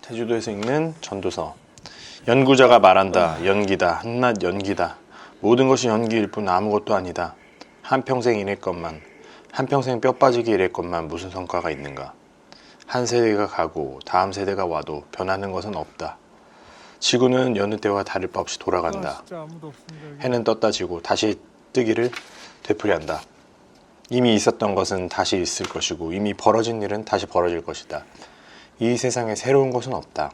제주도에서 읽는 전도서. 연구자가 말한다. 연기다. 한낱 연기다. 모든 것이 연기일 뿐 아무것도 아니다. 한평생 일했건만, 한평생 뼈 빠지게 일했건만 무슨 성과가 있는가. 한 세대가 가고 다음 세대가 와도 변하는 것은 없다. 지구는 여느 때와 다를 바 없이 돌아간다. 해는 떴다 지고 다시 뜨기를 되풀이한다. 이미 있었던 것은 다시 있을 것이고 이미 벌어진 일은 다시 벌어질 것이다. 이 세상에 새로운 것은 없다.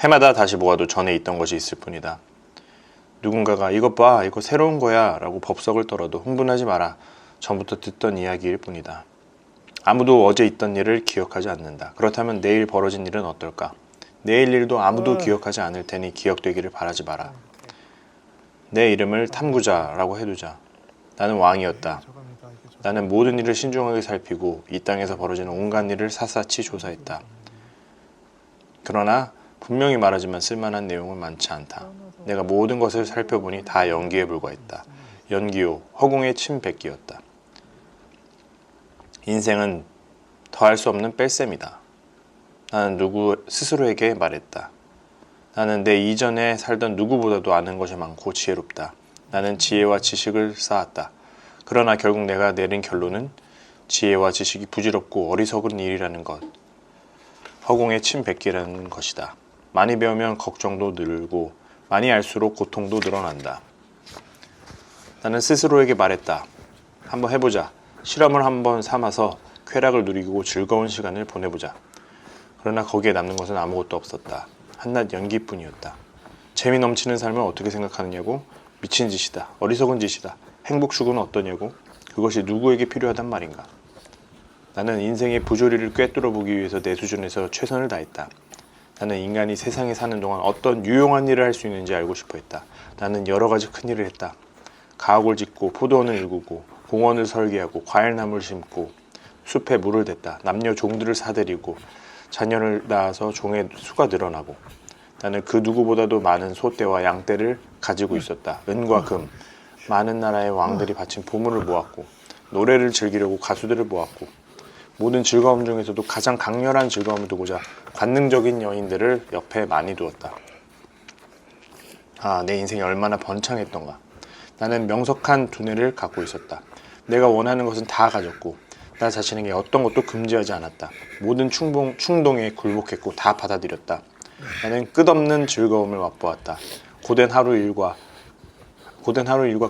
해마다 다시 모아도 전에 있던 것이 있을 뿐이다. 누군가가 이것 봐, 이거 새로운 거야 라고 법석을 떨어도 흥분하지 마라. 전부터 듣던 이야기일 뿐이다. 아무도 어제 있던 일을 기억하지 않는다. 그렇다면 내일 벌어진 일은 어떨까? 내일 일도 아무도 기억하지 않을 테니 기억되기를 바라지 마라. 내 이름을 탐구자라고 해두자. 나는 왕이었다. 나는 모든 일을 신중하게 살피고 이 땅에서 벌어지는 온갖 일을 샅샅이 조사했다. 그러나 분명히 말하지만 쓸만한 내용은 많지 않다. 내가 모든 것을 살펴보니 다 연기에 불과했다. 연기요, 허공의 침 뱉기였다. 인생은 더할 수 없는 뺄셈이다. 나는 누구 스스로에게 말했다. 나는 내 이전에 살던 누구보다도 아는 것이 많고 지혜롭다. 나는 지혜와 지식을 쌓았다. 그러나 결국 내가 내린 결론은 지혜와 지식이 부질없고 어리석은 일이라는 것, 허공에 침 뱉기라는 것이다. 많이 배우면 걱정도 늘고 많이 알수록 고통도 늘어난다. 나는 스스로에게 말했다. 한번 해보자. 실험을 한번 삼아서 쾌락을 누리고 즐거운 시간을 보내보자. 그러나 거기에 남는 것은 아무것도 없었다. 한낱 연기뿐이었다. 재미 넘치는 삶을 어떻게 생각하느냐고? 미친 짓이다. 어리석은 짓이다. 행복 추구는 어떠냐고? 그것이 누구에게 필요하단 말인가? 나는 인생의 부조리를 꿰뚫어 보기 위해서 내 수준에서 최선을 다했다. 나는 인간이 세상에 사는 동안 어떤 유용한 일을 할 수 있는지 알고 싶어 했다. 나는 여러 가지 큰 일을 했다. 가옥을 짓고 포도원을 일구고 공원을 설계하고 과일나무를 심고 숲에 물을 댔다. 남녀 종들을 사들이고 자녀를 낳아서 종의 수가 늘어나고 나는 그 누구보다도 많은 소떼와 양떼를 가지고 있었다. 은과 금, 많은 나라의 왕들이 바친 보물을 모았고 노래를 즐기려고 가수들을 모았고 모든 즐거움 중에서도 가장 강렬한 즐거움을 두고자 관능적인 여인들을 옆에 많이 두었다. 아, 내 인생이 얼마나 번창했던가. 나는 명석한 두뇌를 갖고 있었다. 내가 원하는 것은 다 가졌고 나 자신에게 어떤 것도 금지하지 않았다. 모든 충동에 굴복했고 다 받아들였다. 나는 끝없는 즐거움을 맛보았다. 고된 하루 일과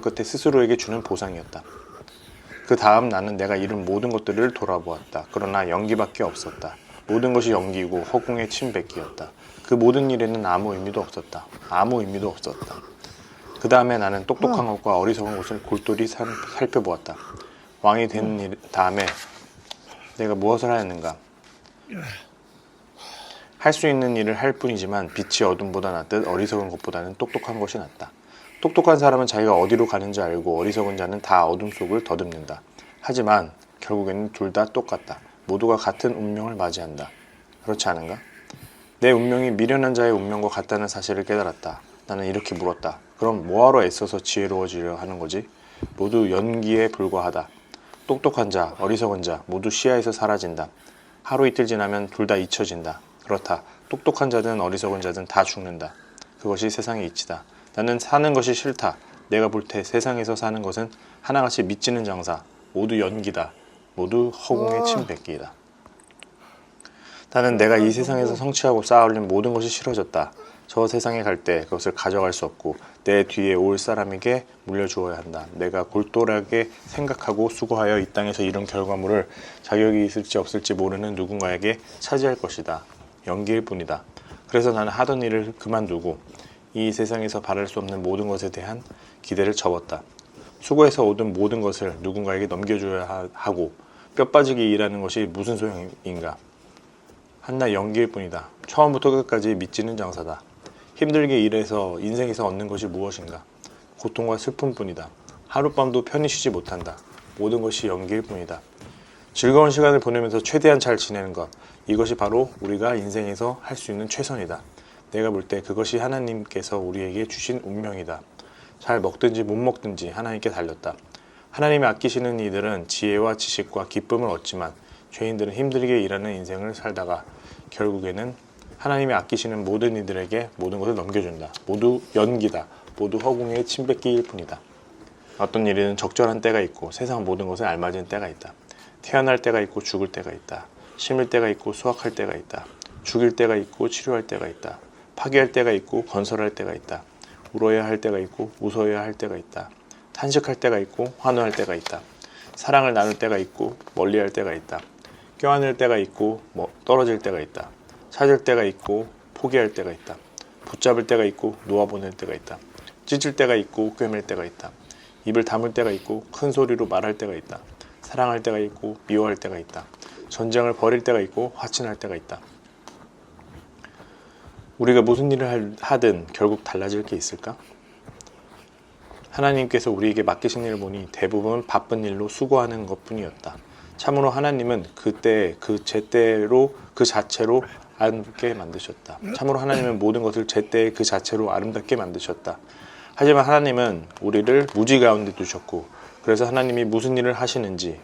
끝에 스스로에게 주는 보상이었다. 그 다음 나는 내가 이룬 모든 것들을 돌아보았다. 그러나 연기밖에 없었다. 모든 것이 연기이고 허공의 침 뱉기였다. 그 모든 일에는 아무 의미도 없었다. 아무 의미도 없었다. 그 다음에 나는 똑똑한 것과 어리석은 것을 골똘히 살펴보았다. 왕이 된 다음에 내가 무엇을 하였는가? 할 수 있는 일을 할 뿐이지만 빛이 어둠보다 낫듯 어리석은 것보다는 똑똑한 것이 낫다. 똑똑한 사람은 자기가 어디로 가는지 알고 어리석은 자는 다 어둠 속을 더듬는다. 하지만 결국에는 둘 다 똑같다. 모두가 같은 운명을 맞이한다. 그렇지 않은가? 내 운명이 미련한 자의 운명과 같다는 사실을 깨달았다. 나는 이렇게 물었다. 그럼 뭐하러 애써서 지혜로워지려 하는 거지? 모두 연기에 불과하다. 똑똑한 자, 어리석은 자 모두 시야에서 사라진다. 하루 이틀 지나면 둘 다 잊혀진다. 그렇다. 똑똑한 자든 어리석은 자든 다 죽는다. 그것이 세상의 이치다. 나는 사는 것이 싫다. 내가 볼 때 세상에서 사는 것은 하나같이 미치는 장사. 모두 연기다. 모두 허공의 침 뱉기이다. 나는 내가 이 세상에서 성취하고 쌓아올린 모든 것이 싫어졌다. 저 세상에 갈 때 그것을 가져갈 수 없고 내 뒤에 올 사람에게 물려주어야 한다. 내가 골똘하게 생각하고 수고하여 이 땅에서 이룬 결과물을 자격이 있을지 없을지 모르는 누군가에게 차지할 것이다. 연기일 뿐이다. 그래서 나는 하던 일을 그만두고 이 세상에서 바랄 수 없는 모든 것에 대한 기대를 접었다. 수고해서 얻은 모든 것을 누군가에게 넘겨줘야 하고 뼈 빠지게 일하는 것이 무슨 소용인가? 한낱 연기일 뿐이다. 처음부터 끝까지 미치는 장사다. 힘들게 일해서 인생에서 얻는 것이 무엇인가? 고통과 슬픔뿐이다. 하룻밤도 편히 쉬지 못한다. 모든 것이 연기일 뿐이다. 즐거운 시간을 보내면서 최대한 잘 지내는 것, 이것이 바로 우리가 인생에서 할 수 있는 최선이다. 내가 볼 때 그것이 하나님께서 우리에게 주신 운명이다. 잘 먹든지 못 먹든지 하나님께 달렸다. 하나님이 아끼시는 이들은 지혜와 지식과 기쁨을 얻지만 죄인들은 힘들게 일하는 인생을 살다가 결국에는 하나님이 아끼시는 모든 이들에게 모든 것을 넘겨준다. 모두 연기다. 모두 허공의 침뱉기일 뿐이다. 어떤 일에는 적절한 때가 있고 세상 모든 것에 알맞은 때가 있다. 태어날 때가 있고 죽을 때가 있다. 심을 때가 있고 수확할 때가 있다. 죽일 때가 있고 치료할 때가 있다. 파괴할 때가 있고 건설할 때가 있다. 울어야 할 때가 있고 웃어야 할 때가 있다. 탄식할 때가 있고 환호할 때가 있다. 사랑을 나눌 때가 있고 멀리할 때가 있다. 껴안을 때가 있고 떨어질 때가 있다. 찾을 때가 있고 포기할 때가 있다. 붙잡을 때가 있고 놓아보낼 때가 있다. 찢을 때가 있고 꿰맬 때가 있다. 입을 다물 때가 있고 큰 소리로 말할 때가 있다. 사랑할 때가 있고 미워할 때가 있다. 전쟁을 벌일 때가 있고 화친할 때가 있다. 우리가 무슨 일을 하든 결국 달라질 게 있을까? 하나님께서 우리에게 맡기신 일을 보니 대부분 바쁜 일로 수고하는 것뿐이었다. 참으로 하나님은 그때 그 제때로 그 자체로 아름답게 만드셨다. 참으로 하나님은 모든 것을 제때 그 자체로 아름답게 만드셨다. 하지만 하나님은 우리를 무지 가운데 두셨고 그래서 하나님이 무슨 일을 하시는지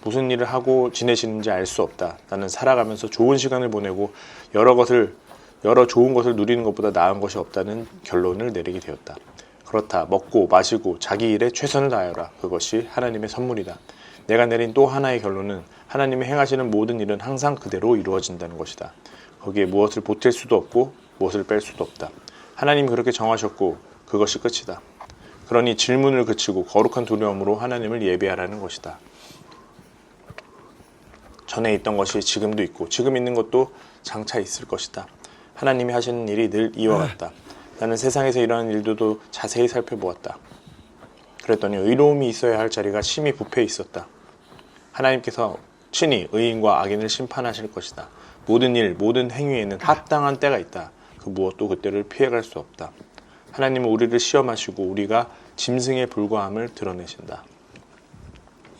무슨 일을 하고 지내시는지 알 수 없다. 나는 살아가면서 좋은 시간을 보내고 여러 좋은 것을 누리는 것보다 나은 것이 없다는 결론을 내리게 되었다. 그렇다. 먹고 마시고 자기 일에 최선을 다하여라. 그것이 하나님의 선물이다. 내가 내린 또 하나의 결론은 하나님이 행하시는 모든 일은 항상 그대로 이루어진다는 것이다. 거기에 무엇을 보탤 수도 없고 무엇을 뺄 수도 없다. 하나님이 그렇게 정하셨고 그것이 끝이다. 그러니 질문을 그치고 거룩한 두려움으로 하나님을 예배하라는 것이다. 전에 있던 것이 지금도 있고 지금 있는 것도 장차 있을 것이다. 하나님이 하시는 일이 늘 이와 같다. 나는 세상에서 일어나는 일들도 자세히 살펴보았다. 그랬더니 의로움이 있어야 할 자리가 심히 부패해 있었다. 하나님께서 친히 의인과 악인을 심판하실 것이다. 모든 일, 모든 행위에는 합당한 때가 있다. 그 무엇도 그때를 피해갈 수 없다. 하나님은 우리를 시험하시고 우리가 짐승에 불과함을 드러내신다.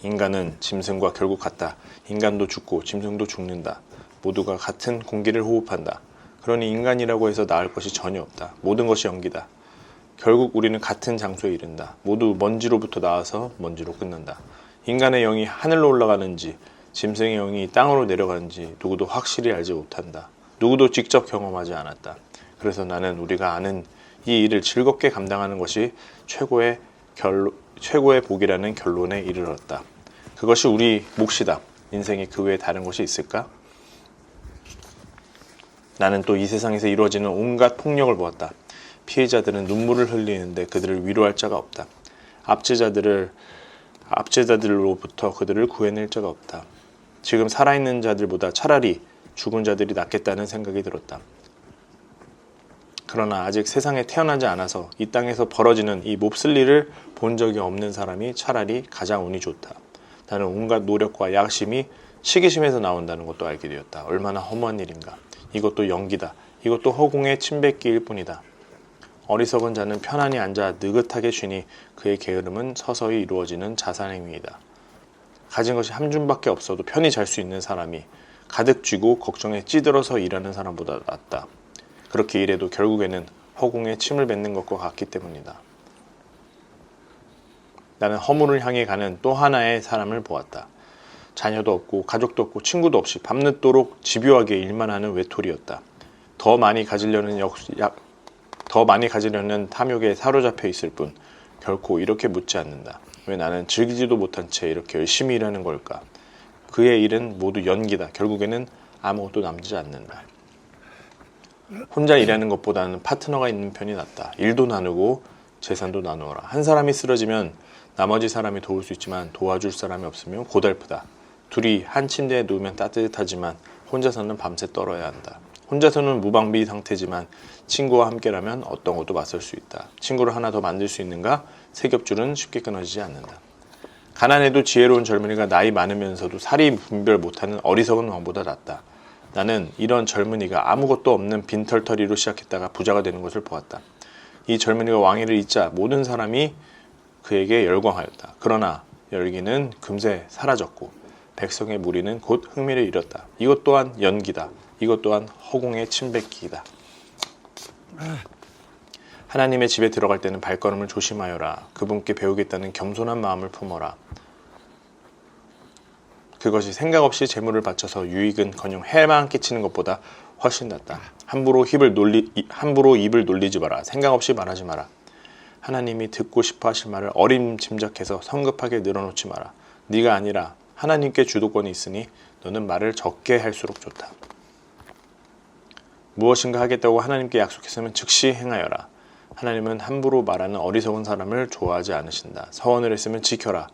인간은 짐승과 결국 같다. 인간도 죽고 짐승도 죽는다. 모두가 같은 공기를 호흡한다. 그러니 인간이라고 해서 나을 것이 전혀 없다. 모든 것이 연기다. 결국 우리는 같은 장소에 이른다. 모두 먼지로부터 나와서 먼지로 끝난다. 인간의 영이 하늘로 올라가는지 짐승의 영이 땅으로 내려가는지 누구도 확실히 알지 못한다. 누구도 직접 경험하지 않았다. 그래서 나는 우리가 아는 이 일을 즐겁게 감당하는 것이 최고의 복이라는 결론에 이르렀다. 그것이 우리 몫이다. 인생에 그 외에 다른 것이 있을까? 나는 또 이 세상에서 이루어지는 온갖 폭력을 보았다. 피해자들은 눈물을 흘리는데 그들을 위로할 자가 없다. 압제자들로부터 그들을 구해낼 자가 없다. 지금 살아있는 자들보다 차라리 죽은 자들이 낫겠다는 생각이 들었다. 그러나 아직 세상에 태어나지 않아서 이 땅에서 벌어지는 이 몹쓸 일을 본 적이 없는 사람이 차라리 가장 운이 좋다. 나는 온갖 노력과 야심이 시기심에서 나온다는 것도 알게 되었다. 얼마나 허무한 일인가. 이것도 연기다. 이것도 허공의 침뱉기일 뿐이다. 어리석은 자는 편안히 앉아 느긋하게 쉬니 그의 게으름은 서서히 이루어지는 자살행위이다. 가진 것이 한 줌밖에 없어도 편히 잘 수 있는 사람이 가득 쥐고 걱정에 찌들어서 일하는 사람보다 낫다. 그렇게 일해도 결국에는 허공에 침을 뱉는 것과 같기 때문이다. 나는 허물을 향해 가는 또 하나의 사람을 보았다. 자녀도 없고 가족도 없고 친구도 없이 밤늦도록 집요하게 일만 하는 외톨이였다. 더 많이 가지려는 탐욕에 사로잡혀 있을 뿐 결코 이렇게 묻지 않는다. 왜 나는 즐기지도 못한 채 이렇게 열심히 일하는 걸까? 그의 일은 모두 연기다. 결국에는 아무것도 남지 않는다. 혼자 일하는 것보다는 파트너가 있는 편이 낫다. 일도 나누고 재산도 나누어라. 한 사람이 쓰러지면 나머지 사람이 도울 수 있지만 도와줄 사람이 없으면 고달프다. 둘이 한 침대에 누우면 따뜻하지만 혼자서는 밤새 떨어야 한다. 혼자서는 무방비 상태지만 친구와 함께라면 어떤 것도 맞설 수 있다. 친구를 하나 더 만들 수 있는가? 세 겹줄은 쉽게 끊어지지 않는다. 가난해도 지혜로운 젊은이가 나이 많으면서도 사리 분별 못하는 어리석은 왕보다 낫다. 나는 이런 젊은이가 아무것도 없는 빈털터리로 시작했다가 부자가 되는 것을 보았다. 이 젊은이가 왕위를 잇자 모든 사람이 그에게 열광하였다. 그러나 열기는 금세 사라졌고 백성의 무리는 곧 흥미를 잃었다. 이것 또한 연기다. 이것 또한 허공의 침뱉기이다. 하나님의 집에 들어갈 때는 발걸음을 조심하여라. 그분께 배우겠다는 겸손한 마음을 품어라. 그것이 생각 없이 재물을 바쳐서 유익은커녕 해만 끼치는 것보다 훨씬 낫다. 함부로 입을 놀리지 마라. 생각 없이 말하지 마라. 하나님이 듣고 싶어 하실 말을 어림짐작해서 성급하게 늘어놓지 마라. 네가 아니라 하나님께 주도권이 있으니 너는 말을 적게 할수록 좋다. 무엇인가 하겠다고 하나님께 약속했으면 즉시 행하여라. 하나님은 함부로 말하는 어리석은 사람을 좋아하지 않으신다. 서원을 했으면 지켜라.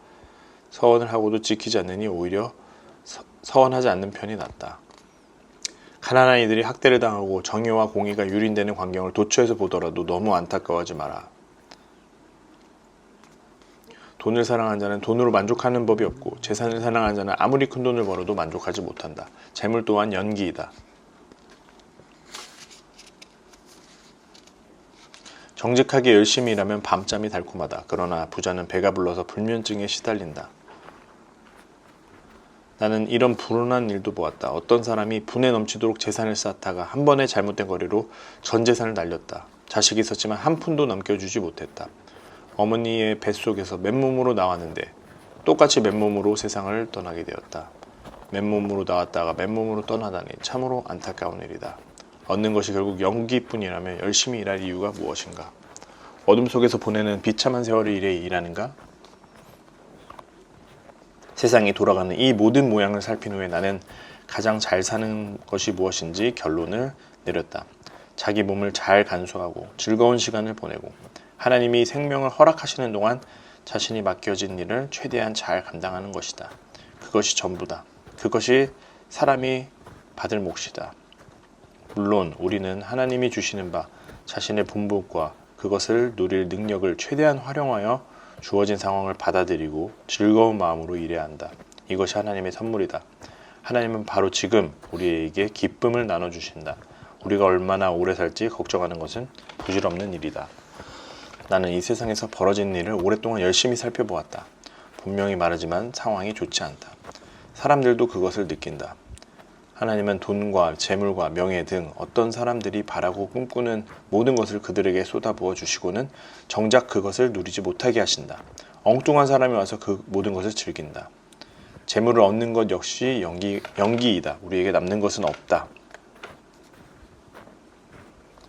서원을 하고도 지키지 않느니 오히려 서원하지 않는 편이 낫다. 가난한 이들이 학대를 당하고 정의와 공의가 유린되는 광경을 도처에서 보더라도 너무 안타까워하지 마라. 돈을 사랑하는 자는 돈으로 만족하는 법이 없고 재산을 사랑하는 자는 아무리 큰 돈을 벌어도 만족하지 못한다. 재물 또한 연기이다. 정직하게 열심히 일하면 밤잠이 달콤하다. 그러나 부자는 배가 불러서 불면증에 시달린다. 나는 이런 불운한 일도 보았다. 어떤 사람이 분에 넘치도록 재산을 쌓다가 한 번의 잘못된 거래로 전 재산을 날렸다. 자식이 있었지만 한 푼도 남겨주지 못했다. 어머니의 뱃속에서 맨몸으로 나왔는데 똑같이 맨몸으로 세상을 떠나게 되었다. 맨몸으로 나왔다가 맨몸으로 떠나다니 참으로 안타까운 일이다. 얻는 것이 결국 연기뿐이라면 열심히 일할 이유가 무엇인가? 어둠 속에서 보내는 비참한 세월을 일해 일하는가? 세상이 돌아가는 이 모든 모양을 살핀 후에 나는 가장 잘 사는 것이 무엇인지 결론을 내렸다. 자기 몸을 잘 간수하고 즐거운 시간을 보내고 하나님이 생명을 허락하시는 동안 자신이 맡겨진 일을 최대한 잘 감당하는 것이다. 그것이 전부다. 그것이 사람이 받을 몫이다. 물론 우리는 하나님이 주시는 바 자신의 본분과 그것을 누릴 능력을 최대한 활용하여 주어진 상황을 받아들이고 즐거운 마음으로 일해야 한다. 이것이 하나님의 선물이다. 하나님은 바로 지금 우리에게 기쁨을 나눠주신다. 우리가 얼마나 오래 살지 걱정하는 것은 부질없는 일이다. 나는 이 세상에서 벌어진 일을 오랫동안 열심히 살펴보았다. 분명히 말하지만 상황이 좋지 않다. 사람들도 그것을 느낀다. 하나님은 돈과 재물과 명예 등 어떤 사람들이 바라고 꿈꾸는 모든 것을 그들에게 쏟아부어 주시고는 정작 그것을 누리지 못하게 하신다. 엉뚱한 사람이 와서 그 모든 것을 즐긴다. 재물을 얻는 것 역시 연기이다. 우리에게 남는 것은 없다.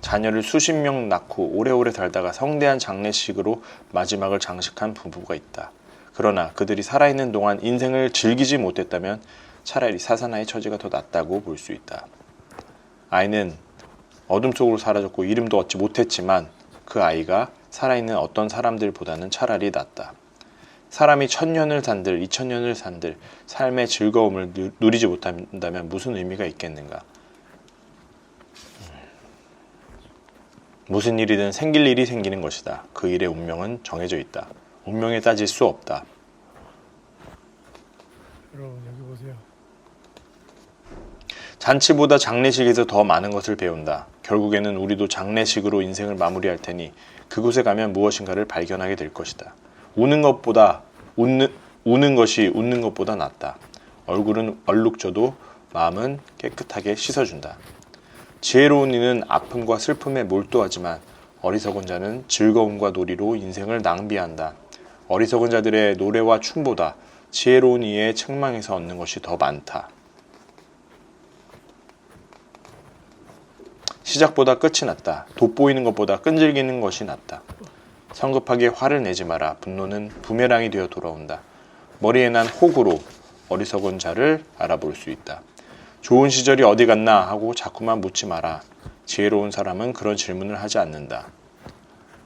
자녀를 수십 명 낳고 오래오래 살다가 성대한 장례식으로 마지막을 장식한 부부가 있다. 그러나 그들이 살아있는 동안 인생을 즐기지 못했다면 차라리 사사나이 처지가 더 낫다고 볼 수 있다. 아이는 어둠 속으로 사라졌고 이름도 얻지 못했지만 그 아이가 살아있는 어떤 사람들보다는 차라리 낫다. 사람이 1000년을 산들 2000년을 산들 삶의 즐거움을 누리지 못한다면 무슨 의미가 있겠는가? 무슨 일이든 생길 일이 생기는 것이다. 그 일의 운명은 정해져 있다. 운명에 따질 수 없다. 여러분 여기 보세요. 잔치보다 장례식에서 더 많은 것을 배운다. 결국에는 우리도 장례식으로 인생을 마무리할 테니 그곳에 가면 무엇인가를 발견하게 될 것이다. 우는 것이 웃는 것보다 낫다. 얼굴은 얼룩져도 마음은 깨끗하게 씻어준다. 지혜로운 이는 아픔과 슬픔에 몰두하지만 어리석은 자는 즐거움과 놀이로 인생을 낭비한다. 어리석은 자들의 노래와 춤보다 지혜로운 이의 책망에서 얻는 것이 더 많다. 시작보다 끝이 낫다. 돋보이는 것보다 끈질기는 것이 낫다. 성급하게 화를 내지 마라. 분노는 부메랑이 되어 돌아온다. 머리에 난 혹으로 어리석은 자를 알아볼 수 있다. 좋은 시절이 어디 갔나 하고 자꾸만 묻지 마라. 지혜로운 사람은 그런 질문을 하지 않는다.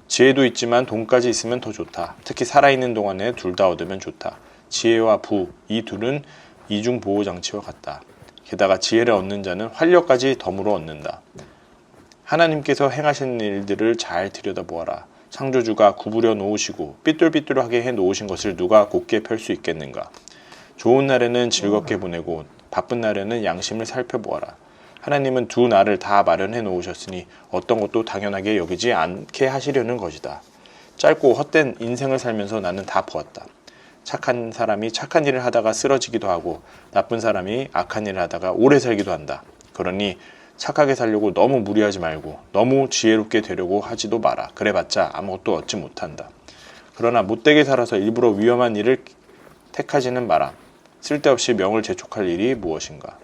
지혜도 있지만 돈까지 있으면 더 좋다. 특히 살아있는 동안에 둘 다 얻으면 좋다. 지혜와 부, 이 둘은 이중보호장치와 같다. 게다가 지혜를 얻는 자는 활력까지 덤으로 얻는다. 하나님께서 행하신 일들을 잘 들여다보아라. 창조주가 구부려 놓으시고 삐뚤삐뚤하게 해 놓으신 것을 누가 곱게 펼 수 있겠는가? 좋은 날에는 즐겁게 보내고 바쁜 날에는 양심을 살펴보아라. 하나님은 두 날을 다 마련해 놓으셨으니 어떤 것도 당연하게 여기지 않게 하시려는 것이다. 짧고 헛된 인생을 살면서 나는 다 보았다. 착한 사람이 착한 일을 하다가 쓰러지기도 하고 나쁜 사람이 악한 일을 하다가 오래 살기도 한다. 그러니 착하게 살려고 너무 무리하지 말고 너무 지혜롭게 되려고 하지도 마라. 그래봤자 아무것도 얻지 못한다. 그러나 못되게 살아서 일부러 위험한 일을 택하지는 마라. 쓸데없이 명을 재촉할 일이 무엇인가?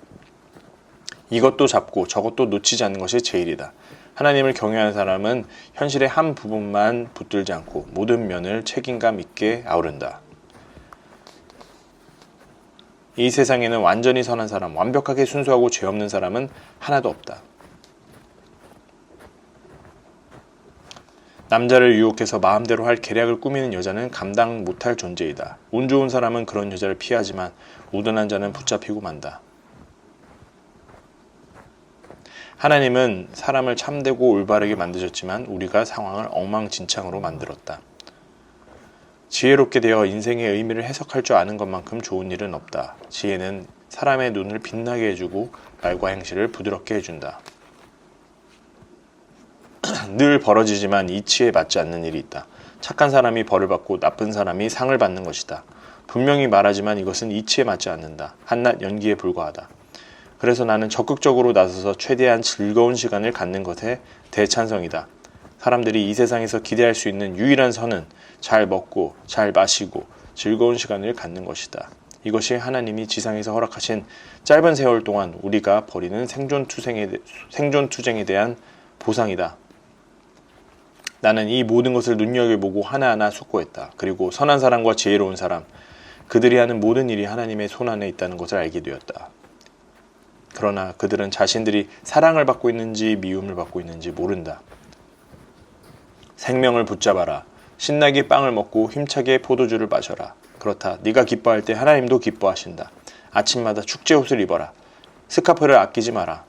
이것도 잡고 저것도 놓치지 않는 것이 제일이다. 하나님을 경외하는 사람은 현실의 한 부분만 붙들지 않고 모든 면을 책임감 있게 아우른다. 이 세상에는 완전히 선한 사람, 완벽하게 순수하고 죄 없는 사람은 하나도 없다. 남자를 유혹해서 마음대로 할 계략을 꾸미는 여자는 감당 못할 존재이다. 운 좋은 사람은 그런 여자를 피하지만 우둔한 자는 붙잡히고 만다. 하나님은 사람을 참되고 올바르게 만드셨지만 우리가 상황을 엉망진창으로 만들었다. 지혜롭게 되어 인생의 의미를 해석할 줄 아는 것만큼 좋은 일은 없다. 지혜는 사람의 눈을 빛나게 해주고 말과 행실을 부드럽게 해준다. 늘 벌어지지만 이치에 맞지 않는 일이 있다. 착한 사람이 벌을 받고 나쁜 사람이 상을 받는 것이다. 분명히 말하지만 이것은 이치에 맞지 않는다. 한낱 연기에 불과하다. 그래서 나는 적극적으로 나서서 최대한 즐거운 시간을 갖는 것에 대찬성이다. 사람들이 이 세상에서 기대할 수 있는 유일한 선은 잘 먹고 잘 마시고 즐거운 시간을 갖는 것이다. 이것이 하나님이 지상에서 허락하신 짧은 세월 동안 우리가 벌이는 생존투쟁에 대한 보상이다. 나는 이 모든 것을 눈여겨보고 하나하나 숙고했다. 그리고 선한 사람과 지혜로운 사람, 그들이 하는 모든 일이 하나님의 손안에 있다는 것을 알게 되었다. 그러나 그들은 자신들이 사랑을 받고 있는지 미움을 받고 있는지 모른다. 생명을 붙잡아라. 신나게 빵을 먹고 힘차게 포도주를 마셔라. 그렇다. 네가 기뻐할 때 하나님도 기뻐하신다. 아침마다 축제 옷을 입어라. 스카프를 아끼지 마라.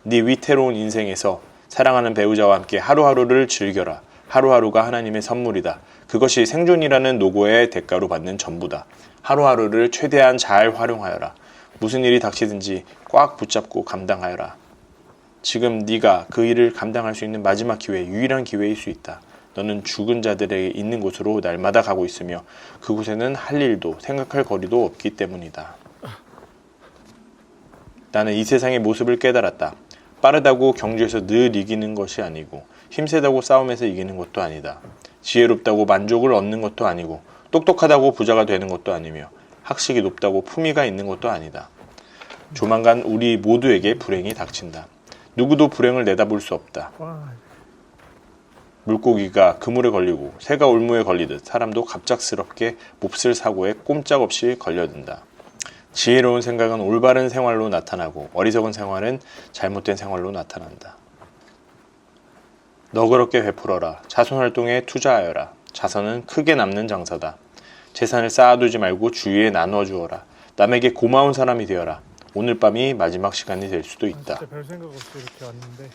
네 위태로운 인생에서 사랑하는 배우자와 함께 하루하루를 즐겨라. 하루하루가 하나님의 선물이다. 그것이 생존이라는 노고의 대가로 받는 전부다. 하루하루를 최대한 잘 활용하여라. 무슨 일이 닥치든지 꽉 붙잡고 감당하여라. 지금 네가 그 일을 감당할 수 있는 마지막 기회, 유일한 기회일 수 있다. 너는 죽은 자들에게 있는 곳으로 날마다 가고 있으며 그곳에는 할 일도 생각할 거리도 없기 때문이다. 나는 이 세상의 모습을 깨달았다. 빠르다고 경주에서 늘 이기는 것이 아니고 힘세다고 싸움에서 이기는 것도 아니다. 지혜롭다고 만족을 얻는 것도 아니고 똑똑하다고 부자가 되는 것도 아니며 학식이 높다고 품위가 있는 것도 아니다. 조만간 우리 모두에게 불행이 닥친다. 누구도 불행을 내다볼 수 없다. 물고기가 그물에 걸리고 새가 올무에 걸리듯 사람도 갑작스럽게 몹쓸 사고에 꼼짝없이 걸려든다. 지혜로운 생각은 올바른 생활로 나타나고 어리석은 생활은 잘못된 생활로 나타난다. 너그럽게 베풀어라. 자선활동에 투자하여라. 자선은 크게 남는 장사다. 재산을 쌓아두지 말고 주위에 나누어 주어라. 남에게 고마운 사람이 되어라. 오늘 밤이 마지막 시간이 될 수도 있다. 진짜 별 생각 없이 이렇게 왔는데.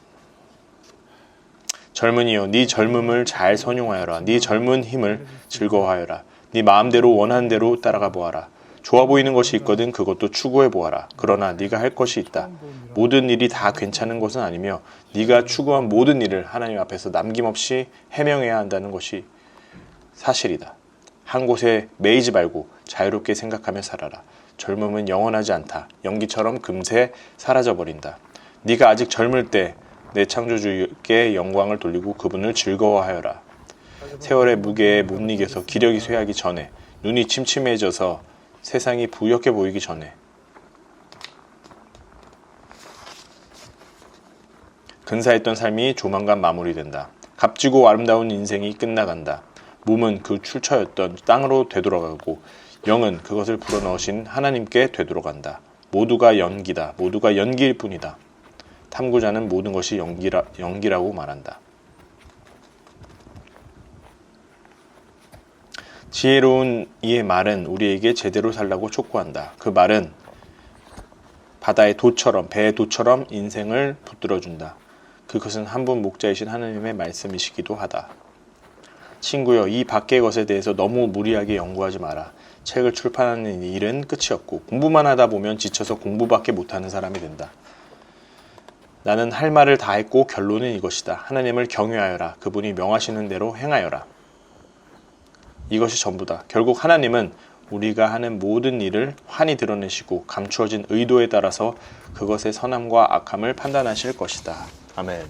젊은이여, 네 젊음을 잘 선용하여라. 네 젊은 힘을 즐거워하여라. 네 마음대로 원하는 대로 따라가 보아라. 좋아 보이는 것이 있거든 그것도 추구해 보아라. 그러나 네가 할 것이 있다. 모든 일이 다 괜찮은 것은 아니며 네가 추구한 모든 일을 하나님 앞에서 남김없이 해명해야 한다는 것이 사실이다. 한 곳에 매이지 말고 자유롭게 생각하며 살아라. 젊음은 영원하지 않다. 연기처럼 금세 사라져버린다. 네가 아직 젊을 때 내 창조주께 영광을 돌리고 그분을 즐거워하여라. 세월의 무게에 못 이겨서 기력이 쇠하기 전에, 눈이 침침해져서 세상이 부욕해 보이기 전에, 근사했던 삶이 조만간 마무리된다. 값지고 아름다운 인생이 끝나간다. 몸은 그 출처였던 땅으로 되돌아가고 영은 그것을 불어넣으신 하나님께 되돌아간다. 모두가 연기다. 모두가 연기일 뿐이다. 탐구자는 모든 것이 연기라고 말한다. 지혜로운 이의 말은 우리에게 제대로 살라고 촉구한다. 그 말은 바다의 도처럼, 배의 도처럼 인생을 붙들어준다. 그것은 한 분 목자이신 하나님의 말씀이시기도 하다. 친구여, 이 밖의 것에 대해서 너무 무리하게 연구하지 마라. 책을 출판하는 일은 끝이 없고 공부만 하다 보면 지쳐서 공부밖에 못하는 사람이 된다. 나는 할 말을 다 했고 결론은 이것이다. 하나님을 경외하여라. 그분이 명하시는 대로 행하여라. 이것이 전부다. 결국 하나님은 우리가 하는 모든 일을 환히 드러내시고 감추어진 의도에 따라서 그것의 선함과 악함을 판단하실 것이다. 아멘.